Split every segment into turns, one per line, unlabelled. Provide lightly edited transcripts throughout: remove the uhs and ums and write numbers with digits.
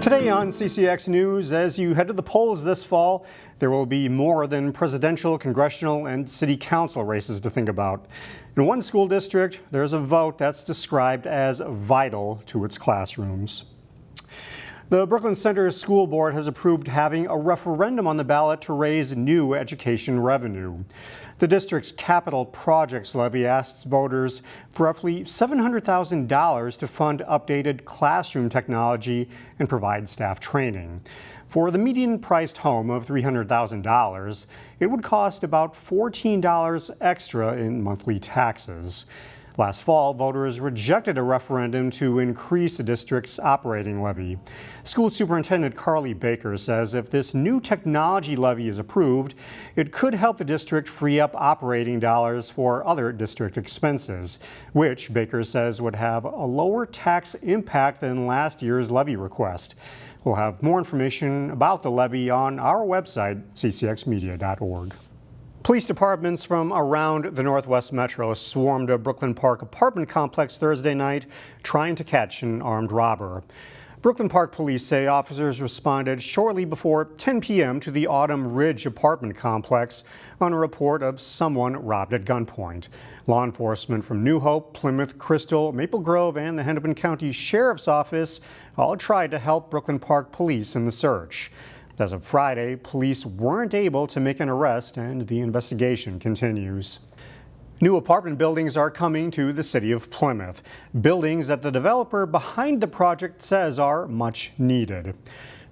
Today on CCX News, as you head to the polls this fall, there will be more than presidential, congressional, and city council races to think about. In one school district, there's a vote that's described as vital to its classrooms. The Brooklyn Center School Board has approved having a referendum on the ballot to raise new education revenue. The district's capital projects levy asks voters for roughly $700,000 to fund updated classroom technology and provide staff training. For the median-priced home of $300,000, it would cost about $14 extra in monthly taxes. Last fall, voters rejected a referendum to increase the district's operating levy. School Superintendent Carly Baker says if this new technology levy is approved, it could help the district free up operating dollars for other district expenses, which Baker says would have a lower tax impact than last year's levy request. We'll have more information about the levy on our website, ccxmedia.org. Police departments from around the Northwest Metro swarmed a Brooklyn Park apartment complex Thursday night trying to catch an armed robber. Brooklyn Park police say officers responded shortly before 10 p.m. to the Autumn Ridge apartment complex on a report of someone robbed at gunpoint. Law enforcement from New Hope, Plymouth, Crystal, Maple Grove, and the Hennepin County Sheriff's Office all tried to help Brooklyn Park police in the search. As of Friday, police weren't able to make an arrest, and the investigation continues. New apartment buildings are coming to the city of Plymouth, buildings that the developer behind the project says are much needed.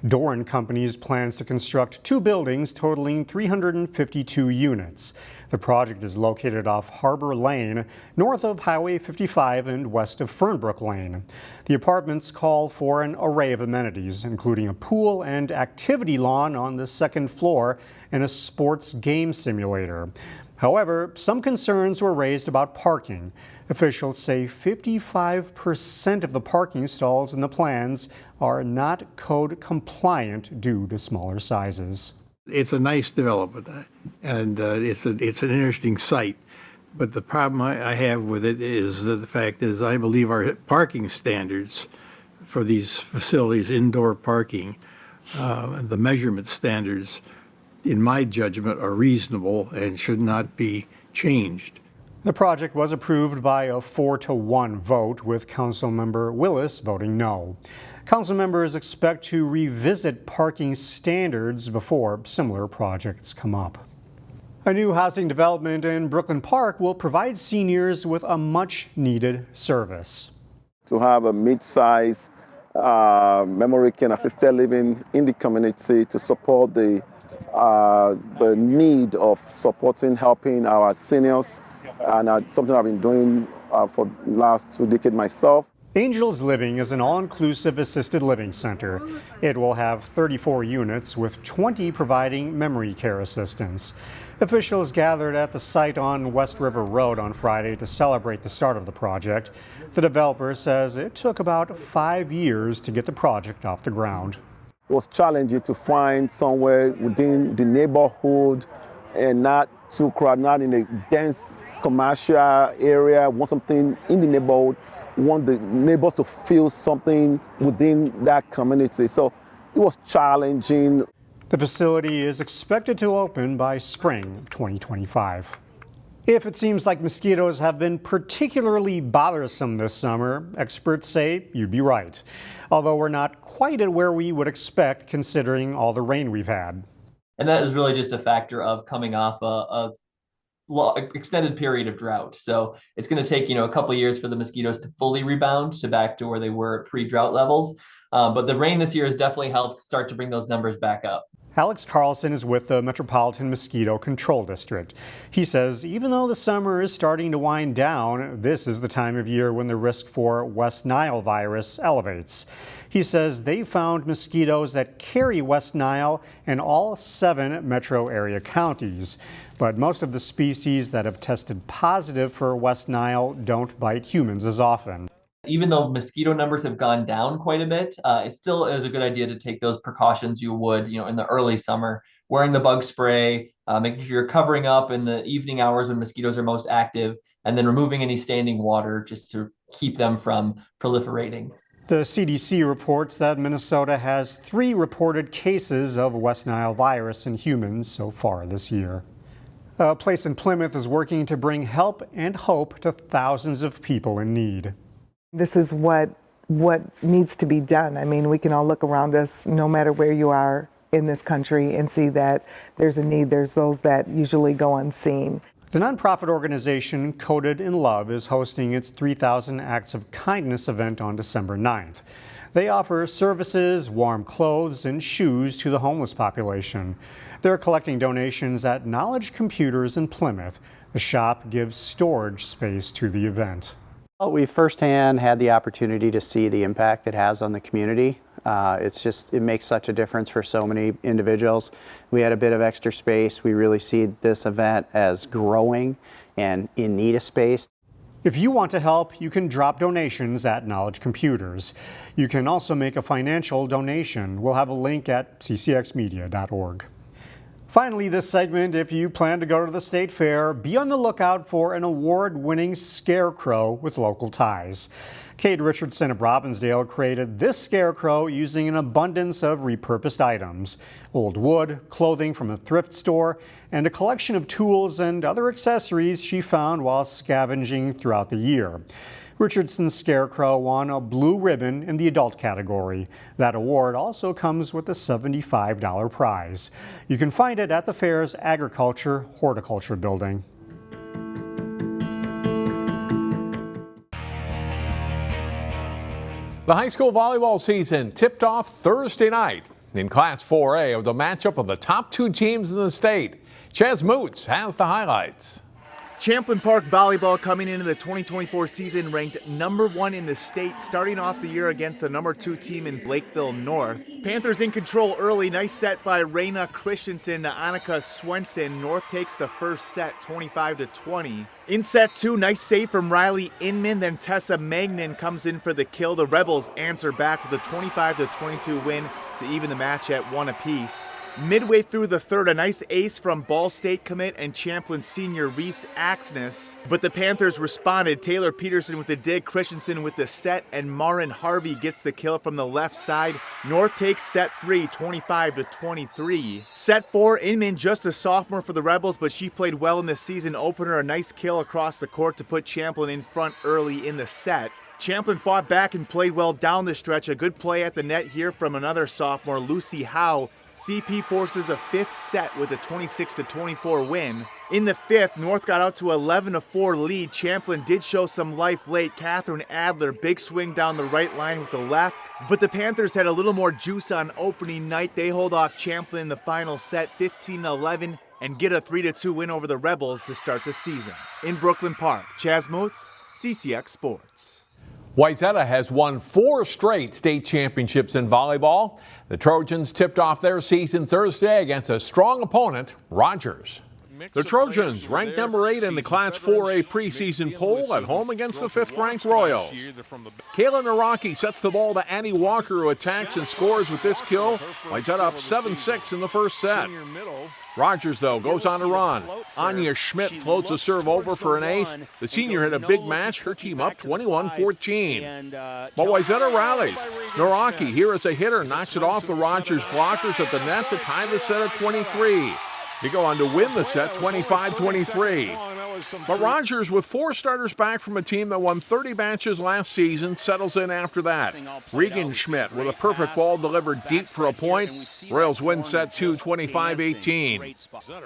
Doran Company's plans to construct two buildings totaling 352 units. The project is located off Harbor Lane, north of Highway 55 and west of Fernbrook Lane. The apartments call for an array of amenities, including a pool and activity lawn on the second floor and a sports game simulator. However, some concerns were raised about parking. Officials say 55% of the parking stalls in the plans are not code compliant due to smaller sizes.
It's a nice development, and it's an interesting site. But the problem I have with it is that the fact is I believe our parking standards for these facilities, indoor parking, the measurement standards, in my judgment, are reasonable and should not be changed.
The project was approved by a 4-1 vote, with Councilmember Willis voting no. Council members expect to revisit parking standards before similar projects come up. A new housing development in Brooklyn Park will provide seniors with a much-needed service.
To have a mid-size memory care and assisted living in the community to support the need of supporting, helping our seniors, and something I've been doing for the last 2 decades myself.
Angels Living is an all-inclusive assisted living center. It will have 34 units, with 20 providing memory care assistance. Officials gathered at the site on West River Road on Friday to celebrate the start of the project. The developer says it took about 5 years to get the project off the ground.
It was challenging to find somewhere within the neighborhood and not too crowded, not in a dense commercial area. Want something in the neighborhood, want the neighbors to feel something within that community. So it was challenging.
The facility is expected to open by spring of 2025. If it seems like mosquitoes have been particularly bothersome this summer, experts say you'd be right. Although we're not quite at where we would expect considering all the rain we've had.
And that is really just a factor of coming off a extended period of drought. So it's going to take, a couple of years for the mosquitoes to fully rebound to back to where they were at pre-drought levels. But the rain this year has definitely helped start to bring those numbers back up.
Alex Carlson is with the Metropolitan Mosquito Control District. He says even though the summer is starting to wind down, this is the time of year when the risk for West Nile virus elevates. He says they found mosquitoes that carry West Nile in all 7 metro area counties. But most of the species that have tested positive for West Nile don't bite humans as often.
Even though mosquito numbers have gone down quite a bit, it still is a good idea to take those precautions you would, in the early summer, wearing the bug spray, making sure you're covering up in the evening hours when mosquitoes are most active, and then removing any standing water just to keep them from proliferating.
The CDC reports that Minnesota has 3 reported cases of West Nile virus in humans so far this year. A place in Plymouth is working to bring help and hope to thousands of people in need.
This is what needs to be done. I mean, we can all look around us, no matter where you are in this country, and see that there's a need. There's those that usually go unseen.
The nonprofit organization Coded in Love is hosting its 3,000 Acts of Kindness event on December 9th. They offer services, warm clothes, and shoes to the homeless population. They're collecting donations at Knowledge Computers in Plymouth. The shop gives storage space to the event.
Well, we firsthand had the opportunity to see the impact it has on the community. It makes such a difference for so many individuals. We had a bit of extra space. We really see this event as growing and in need of space.
If you want to help, you can drop donations at Knowledge Computers. You can also make a financial donation. We'll have a link at ccxmedia.org. Finally, this segment, if you plan to go to the state fair, be on the lookout for an award-winning Scarecrow with local ties. Kate Richardson of Robbinsdale created this Scarecrow using an abundance of repurposed items: old wood, clothing from a thrift store, and a collection of tools and other accessories she found while scavenging throughout the year. Richardson's Scarecrow won a blue ribbon in the adult category. That award also comes with a $75 prize. You can find it at the fair's Agriculture Horticulture building.
The high school volleyball season tipped off Thursday night. In Class 4A of the matchup of the top 2 teams in the state. Chaz Moots has the highlights.
Champlin Park Volleyball coming into the 2024 season ranked #1 in the state, starting off the year against the #2 team in Lakeville North. Panthers in control early. Nice set by Raina Christensen to Annika Swenson. North takes the first set 25-20. In set 2, nice save from Riley Inman, then Tessa Magnan comes in for the kill. The Rebels answer back with a 25-22 win to even the match at 1 apiece. Midway through the third, a nice ace from Ball State commit and Champlin senior Reese Axness. But the Panthers responded. Taylor Peterson with the dig, Christensen with the set, and Marin Harvey gets the kill from the left side. North takes set 3, 25-23. Set 4, Inman just a sophomore for the Rebels, but she played well in the season opener. A nice kill across the court to put Champlin in front early in the set. Champlin fought back and played well down the stretch. A good play at the net here from another sophomore, Lucy Howe. CP forces a 5th set with a 26-24 win. In the 5th, North got out to 11-4 lead. Champlin did show some life late. Catherine Adler, big swing down the right line with the left. But the Panthers had a little more juice on opening night. They hold off Champlin in the final set 15-11 and get a 3-2 win over the Rebels to start the season. In Brooklyn Park, Chaz Moots, CCX Sports.
Wayzata has won 4 straight state championships in volleyball. The Trojans tipped off their season Thursday against a strong opponent, Rogers. The Trojans ranked #8 in the Class 4A preseason poll at home against the 5th-ranked Royals. Kayla Naraki sets the ball to Annie Walker, who attacks and scores with this kill. Wayzata up 7-6 in the first set. Rogers, though, goes on a run. Anya Schmidt floats a serve over for an ace. The senior had a big match, her team up 21-14. But Wayzata rallies. Naraki, here as a hitter, knocks it off the Rogers blockers at the net to tie the set at 23. They go on to win the set 25-23. But Rogers, with 4 starters back from a team that won 30 matches last season, settles in after that. Regan Schmidt with a perfect ball delivered deep for a point. Royals win set 2, 25-18.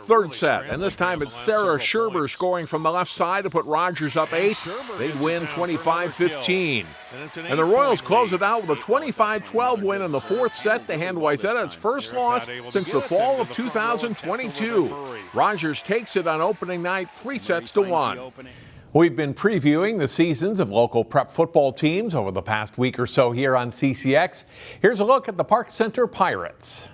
Third set, and this time it's Sarah Scherber scoring from the left side to put Rogers up 8. They win 25-15. And the Royals close it out with a 25-12 win in the 4th set to hand Wayzata its first loss since the fall of 2022. Rogers takes it on opening night 3-1. We've been previewing the seasons of local prep football teams over the past week or so here on CCX. Here's a look at the Park Center Pirates.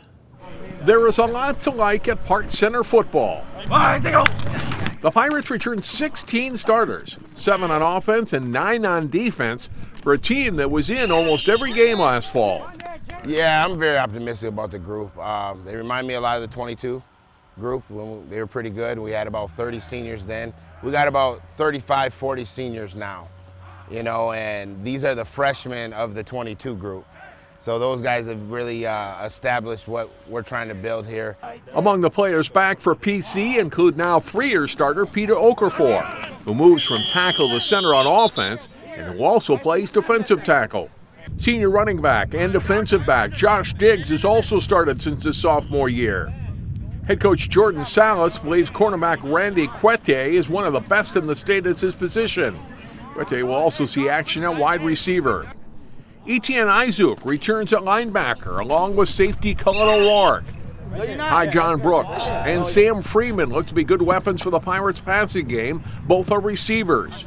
There is a lot to like at Park Center football. The Pirates returned 16 starters, 7 on offense and 9 on defense, for a team that was in almost every game last fall.
Yeah, I'm very optimistic about the group. They remind me a lot of the 22 group when they were pretty good. We had about 30 seniors then. We got about 35, 40 seniors now. you know, and these are the freshmen of the 22 group. So those guys have really established what we're trying to build here.
Among the players back for PC include now 3-year starter Peter Okafor, who moves from tackle to center on offense and who also plays defensive tackle. Senior running back and defensive back Josh Diggs has also started since his sophomore year. Head coach Jordan Salas believes cornerback Randy Quete is one of the best in the state at his position. Quete will also see action at wide receiver. Etienne Izuk returns at linebacker along with safety Cullen O'Rourke. Hi John Brooks and Sam Freeman look to be good weapons for the Pirates passing game. Both are receivers.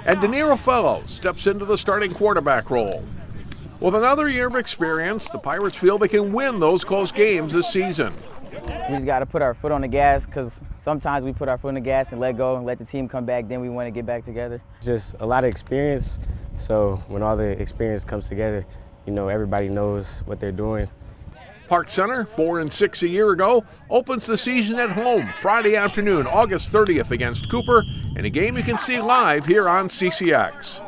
And De Niro Fellows steps into the starting quarterback role. With another year of experience, the Pirates feel they can win those close games this season.
We just got to put our foot on the gas, because sometimes we put our foot on the gas and let go and let the team come back, then we want to get back together.
Just a lot of experience, so when all the experience comes together, you know, everybody knows what they're doing.
Park Center, 4-6 a year ago, opens the season at home Friday afternoon, August 30th against Cooper, in a game you can see live here on CCX.